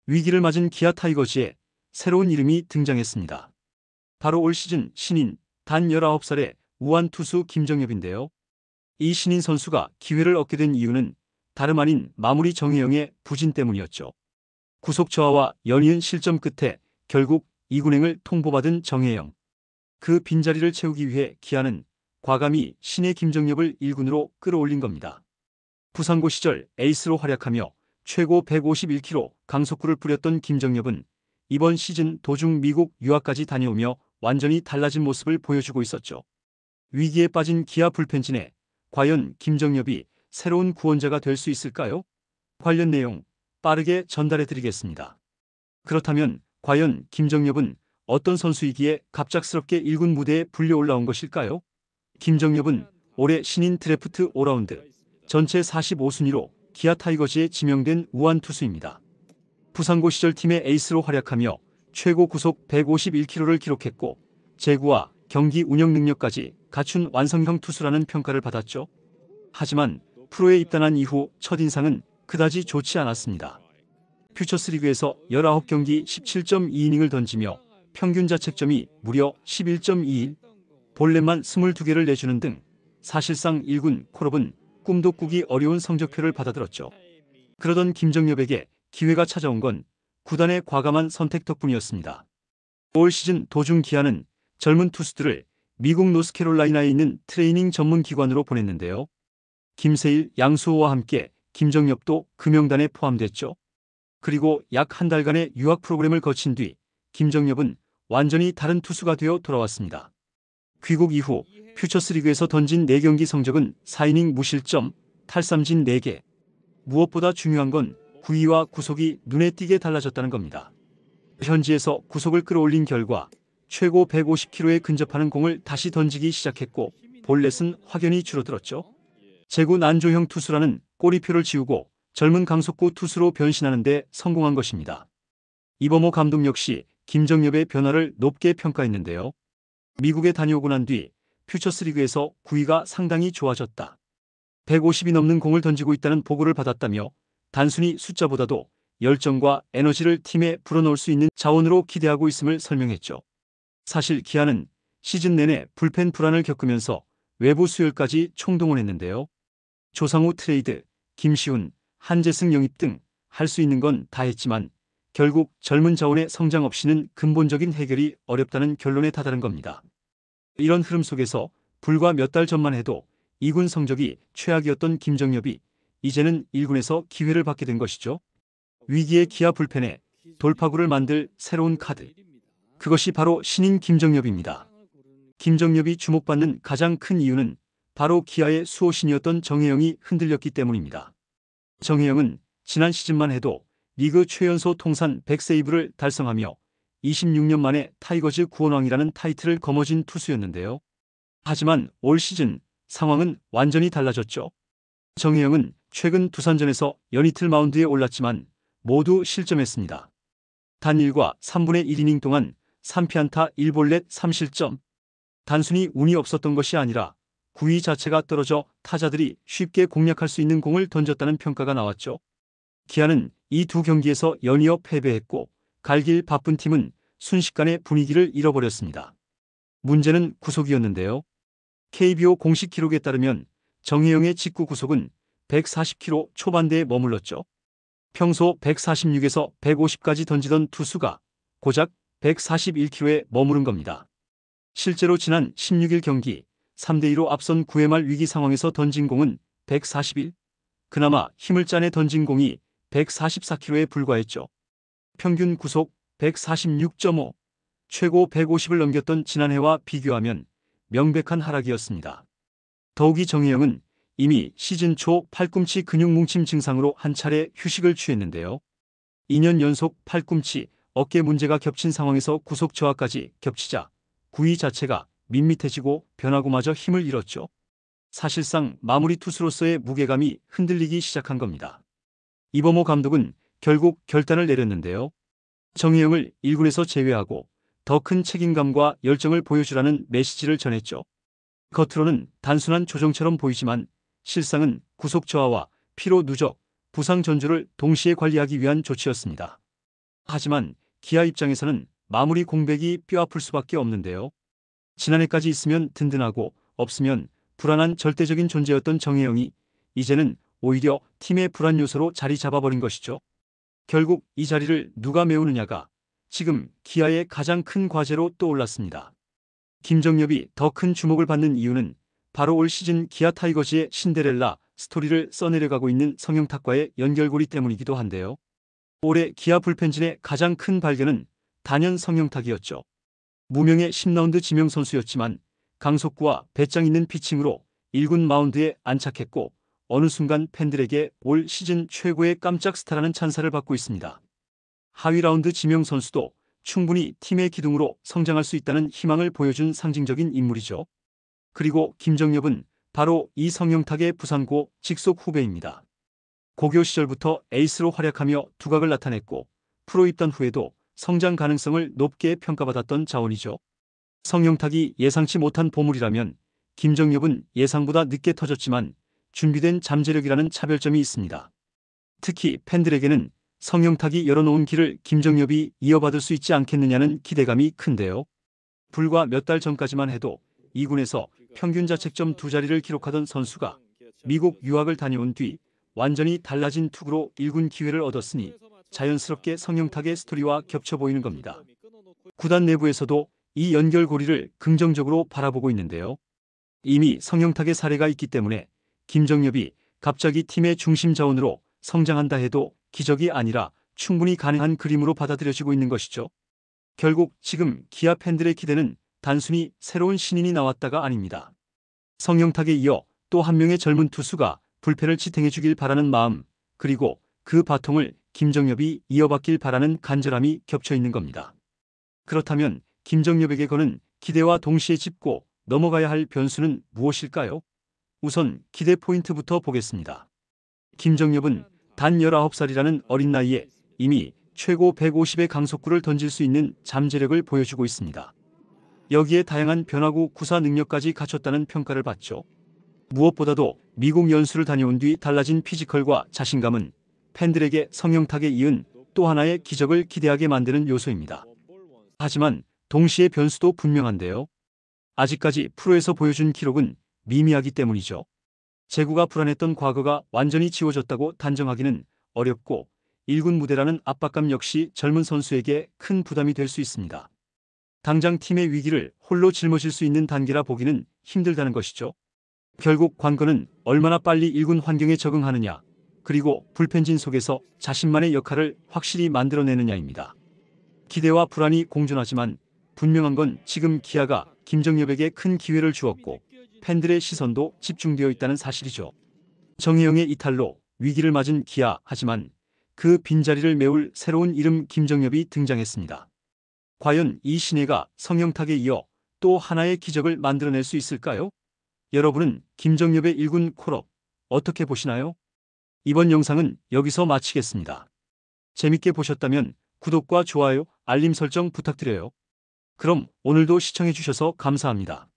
위기를 맞은 기아 타이거즈에 새로운 이름이 등장했습니다. 바로 올 시즌 신인 단 19살의 우완 투수 김정엽인데요. 이 신인 선수가 기회를 얻게 된 이유는 다름 아닌 마무리 정혜영의 부진 때문이었죠. 구속 저하와 연이은 실점 끝에 결국 2군행을 통보받은 정혜영. 그 빈자리를 채우기 위해 기아는 과감히 신의 김정엽을 1군으로 끌어올린 겁니다. 부상고 시절 에이스로 활약하며 최고 151km 강속구를 뿌렸던 김정엽은 이번 시즌 도중 미국 유학까지 다녀오며 완전히 달라진 모습을 보여주고 있었죠. 위기에 빠진 기아 불펜진에 과연 김정엽이 새로운 구원자가 될 수 있을까요? 관련 내용 빠르게 전달해 드리겠습니다. 그렇다면 과연 김정엽은 어떤 선수이기에 갑작스럽게 1군 무대에 불려 올라온 것일까요? 김정엽은 올해 신인 드래프트 5라운드 전체 45순위로 기아 타이거즈에 지명된 우완 투수입니다. 부상고 시절 팀의 에이스로 활약하며 최고 구속 151km를 기록했고 제구와 경기 운영 능력까지 갖춘 완성형 투수라는 평가를 받았죠. 하지만 프로에 입단한 이후 첫인상은 그다지 좋지 않았습니다. 퓨처스리그에서 19경기 17.2이닝을 던지며 평균 자책점이 무려 11.21, 볼넷만 22개를 내주는 등 사실상 1군 콜업은 꿈도 꾸기 어려운 성적표를 받아들었죠. 그러던 김정엽에게 기회가 찾아온 건 구단의 과감한 선택 덕분이었습니다. 올 시즌 도중 기아는 젊은 투수들을 미국 노스캐롤라이나에 있는 트레이닝 전문 기관으로 보냈는데요. 김세일, 양수호와 함께 김정엽도 그 명단에 포함됐죠. 그리고 약 한 달간의 유학 프로그램을 거친 뒤 김정엽은 완전히 다른 투수가 되어 돌아왔습니다. 귀국 이후 퓨처스리그에서 던진 4경기 성적은 4이닝 무실점, 탈삼진 4개. 무엇보다 중요한 건 구위와 구속이 눈에 띄게 달라졌다는 겁니다. 현지에서 구속을 끌어올린 결과 최고 150km에 근접하는 공을 다시 던지기 시작했고 볼넷은 확연히 줄어들었죠. 제구 난조형 투수라는 꼬리표를 지우고 젊은 강속구 투수로 변신하는 데 성공한 것입니다. 이범호 감독 역시 김정엽의 변화를 높게 평가했는데요. 미국에 다녀오고 난 뒤 퓨처스리그에서 구위가 상당히 좋아졌다. 150이 넘는 공을 던지고 있다는 보고를 받았다며 단순히 숫자보다도 열정과 에너지를 팀에 불어넣을 수 있는 자원으로 기대하고 있음을 설명했죠. 사실 기아는 시즌 내내 불펜 불안을 겪으면서 외부 수혈까지 총동원했는데요. 조상우 트레이드, 김시훈, 한재승 영입 등 할 수 있는 건 다 했지만 결국 젊은 자원의 성장 없이는 근본적인 해결이 어렵다는 결론에 다다른 겁니다. 이런 흐름 속에서 불과 몇 달 전만 해도 2군 성적이 최악이었던 김정엽이 이제는 1군에서 기회를 받게 된 것이죠. 위기의 기아 불펜에 돌파구를 만들 새로운 카드. 그것이 바로 신인 김정엽입니다. 김정엽이 주목받는 가장 큰 이유는 바로 기아의 수호신이었던 정혜영이 흔들렸기 때문입니다. 정혜영은 지난 시즌만 해도 리그 최연소 통산 100세이브를 달성하며 26년 만에 타이거즈 구원왕이라는 타이틀을 거머쥔 투수였는데요. 하지만 올 시즌 상황은 완전히 달라졌죠. 정혜영은 최근 두산전에서 연이틀 마운드에 올랐지만 모두 실점했습니다. 단 1과 3분의 1이닝 동안 3피안타 1볼넷 3실점. 단순히 운이 없었던 것이 아니라 구위 자체가 떨어져 타자들이 쉽게 공략할 수 있는 공을 던졌다는 평가가 나왔죠. 기아는 이 두 경기에서 연이어 패배했고 갈 길 바쁜 팀은 순식간에 분위기를 잃어버렸습니다. 문제는 구속이었는데요. KBO 공식 기록에 따르면 정혜영의 직구 구속은 140km 초반대에 머물렀죠. 평소 146에서 150까지 던지던 투수가 고작 141km에 머무른 겁니다. 실제로 지난 16일 경기 3대2로 앞선 9회 말 위기 상황에서 던진 공은 141. 그나마 힘을 짜내 던진 공이 144km에 불과했죠. 평균 구속 146.5. 최고 150을 넘겼던 지난해와 비교하면 명백한 하락이었습니다. 더욱이 정혜영은 이미 시즌 초 팔꿈치 근육 뭉침 증상으로 한 차례 휴식을 취했는데요. 2년 연속 팔꿈치, 어깨 문제가 겹친 상황에서 구속 저하까지 겹치자 구위 자체가 밋밋해지고 변화구마저 힘을 잃었죠. 사실상 마무리 투수로서의 무게감이 흔들리기 시작한 겁니다. 이범호 감독은 결국 결단을 내렸는데요. 정혜영을 1군에서 제외하고 더 큰 책임감과 열정을 보여주라는 메시지를 전했죠. 겉으로는 단순한 조정처럼 보이지만 실상은 구속 저하와 피로 누적, 부상 전조를 동시에 관리하기 위한 조치였습니다. 하지만 기아 입장에서는 마무리 공백이 뼈아플 수밖에 없는데요. 지난해까지 있으면 든든하고 없으면 불안한 절대적인 존재였던 정혜영이 이제는 오히려 팀의 불안 요소로 자리 잡아버린 것이죠. 결국 이 자리를 누가 메우느냐가 지금 기아의 가장 큰 과제로 떠올랐습니다. 김정엽이 더 큰 주목을 받는 이유는 바로 올 시즌 기아 타이거즈의 신데렐라 스토리를 써내려가고 있는 성영탁과의 연결고리 때문이기도 한데요. 올해 기아 불펜진의 가장 큰 발견은 단연 성영탁이었죠. 무명의 10라운드 지명 선수였지만 강속구와 배짱 있는 피칭으로 1군 마운드에 안착했고 어느 순간 팬들에게 올 시즌 최고의 깜짝 스타라는 찬사를 받고 있습니다. 하위 라운드 지명 선수도 충분히 팀의 기둥으로 성장할 수 있다는 희망을 보여준 상징적인 인물이죠. 그리고 김정엽은 바로 이 성영탁의 부산고 직속 후배입니다. 고교 시절부터 에이스로 활약하며 두각을 나타냈고 프로 입단 후에도 성장 가능성을 높게 평가받았던 자원이죠. 성영탁이 예상치 못한 보물이라면 김정엽은 예상보다 늦게 터졌지만 준비된 잠재력이라는 차별점이 있습니다. 특히 팬들에게는 성영탁이 열어놓은 길을 김정엽이 이어받을 수 있지 않겠느냐는 기대감이 큰데요. 불과 몇 달 전까지만 해도 2군에서 평균 자책점 2자리를 기록하던 선수가 미국 유학을 다녀온 뒤 완전히 달라진 투구로 1군 기회를 얻었으니 자연스럽게 성영탁의 스토리와 겹쳐 보이는 겁니다. 구단 내부에서도 이 연결고리를 긍정적으로 바라보고 있는데요. 이미 성영탁의 사례가 있기 때문에 김정엽이 갑자기 팀의 중심 자원으로 성장한다 해도 기적이 아니라 충분히 가능한 그림으로 받아들여지고 있는 것이죠. 결국 지금 기아 팬들의 기대는 단순히 새로운 신인이 나왔다가 아닙니다. 성영탁에 이어 또 한 명의 젊은 투수가 불펜을 지탱해주길 바라는 마음, 그리고 그 바통을 김정엽이 이어받길 바라는 간절함이 겹쳐 있는 겁니다. 그렇다면 김정엽에게 거는 기대와 동시에 짚고 넘어가야 할 변수는 무엇일까요? 우선 기대 포인트부터 보겠습니다. 김정엽은 단 19살이라는 어린 나이에 이미 최고 150의 강속구를 던질 수 있는 잠재력을 보여주고 있습니다. 여기에 다양한 변화구 구사 능력까지 갖췄다는 평가를 받죠. 무엇보다도 미국 연수를 다녀온 뒤 달라진 피지컬과 자신감은 팬들에게 성영탁에 이은 또 하나의 기적을 기대하게 만드는 요소입니다. 하지만 동시에 변수도 분명한데요. 아직까지 프로에서 보여준 기록은 미미하기 때문이죠. 제구가 불안했던 과거가 완전히 지워졌다고 단정하기는 어렵고 1군 무대라는 압박감 역시 젊은 선수에게 큰 부담이 될 수 있습니다. 당장 팀의 위기를 홀로 짊어질 수 있는 단계라 보기는 힘들다는 것이죠. 결국 관건은 얼마나 빨리 1군 환경에 적응하느냐, 그리고 불펜진 속에서 자신만의 역할을 확실히 만들어내느냐입니다. 기대와 불안이 공존하지만 분명한 건 지금 기아가 김정엽에게 큰 기회를 주었고 팬들의 시선도 집중되어 있다는 사실이죠. 정혜영의 이탈로 위기를 맞은 기아, 하지만 그 빈자리를 메울 새로운 이름 김정엽이 등장했습니다. 과연 이 신예가 성영탁에 이어 또 하나의 기적을 만들어낼 수 있을까요? 여러분은 김정엽의 1군 콜업 어떻게 보시나요? 이번 영상은 여기서 마치겠습니다. 재밌게 보셨다면 구독과 좋아요, 알림 설정 부탁드려요. 그럼 오늘도 시청해주셔서 감사합니다.